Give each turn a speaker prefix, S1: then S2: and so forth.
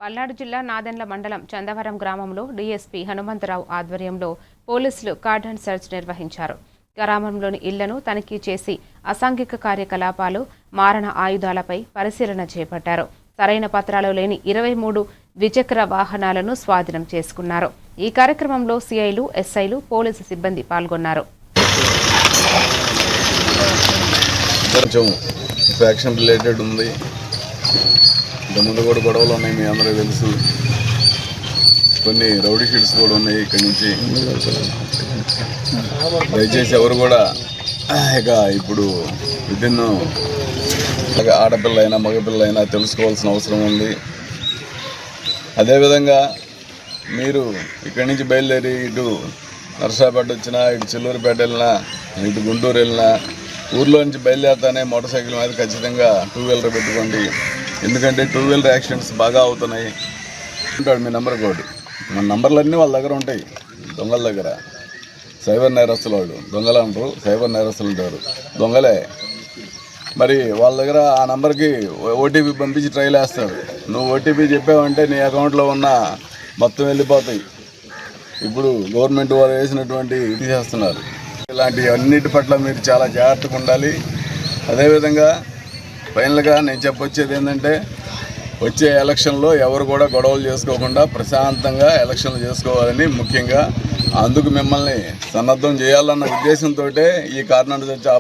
S1: పల్నాడు జిల్లా నాదెండ్ల మండలం చందవరం గ్రామంలో డీఎస్పీ హనుమంతరావు ఆధ్వర్యంలో పోలీసులు కార్డన్ సెర్చ్ నిర్వహించారు. గ్రామంలోని ఇళ్లను తనిఖీ చేసి అసాంఘిక కార్యకలాపాలు, మారణ ఆయుధాలపై పరిశీలన చేపట్టారు. సరైన పత్రాలు లేని 23 ద్విచక్ర వాహనాలను స్వాధీనం చేసుకున్నారు. ఈ కార్యక్రమంలో సిఐలు, ఎస్ఐలు, పోలీసు సిబ్బంది పాల్గొన్నారు.
S2: ఫ్యాక్షన్ రిలేటెడ్ ఉంది. ముందు కూడా గొడవలు ఉన్నాయి, మీ అందరూ తెలుసు. కొన్ని రౌడీ షీట్స్ కూడా ఉన్నాయి. ఇక్కడి నుంచి దయచేసి ఎవరు కూడా ఇక ఇప్పుడు విదిన్ ఆడపిల్ల అయినా మగపిల్ల అయినా తెలుసుకోవాల్సిన అవసరం ఉంది. అదేవిధంగా మీరు ఇక్కడి నుంచి బయలుదేరి ఇటు నర్సాపేట వచ్చినా, ఇటు చిల్లూరుపేట వెళ్ళినా, ఇటు గుంటూరు వెళ్ళినా, ఊర్లో నుంచి బయలుదేరుతానే మోటార్ సైకిల్ మీద ఖచ్చితంగా 2 వీలర్ పెట్టుకోండి. ఎందుకంటే 2 వీలర్ యాక్సిడెంట్స్ బాగా అవుతున్నాయి. ఉంటాడు మీ నెంబర్ కోడ్, మన నంబర్లన్నీ వాళ్ళ దగ్గర ఉంటాయి. దొంగల దగ్గర సైబర్ నేరస్తులు, వాడు దొంగలు అంటారు, సైబర్ నేరస్తులు ఉంటారు, దొంగలే. మరి వాళ్ళ దగ్గర ఆ నెంబర్కి ఓటీపీ పంపించి ట్రైల్ వేస్తారు. నువ్వు ఓటీపీ చెప్పావంటే నీ అకౌంట్లో ఉన్న మొత్తం వెళ్ళిపోతాయి. ఇప్పుడు గవర్నమెంట్ వారు వేసినటువంటి తీసేస్తున్నారు. ఇలాంటి అన్నిటి పట్ల మీరు చాలా జాగ్రత్తగా ఉండాలి. అదేవిధంగా ఫైనల్గా నేను చెప్పొచ్చేది ఏంటంటే, వచ్చే ఎలక్షన్లో ఎవరు కూడా గొడవలు చేసుకోకుండా ప్రశాంతంగా ఎలక్షన్లు చేసుకోవాలని, ముఖ్యంగా అందుకు మిమ్మల్ని సన్నద్ధం చేయాలన్న ఉద్దేశంతో ఈ కార్నర్ చర్చ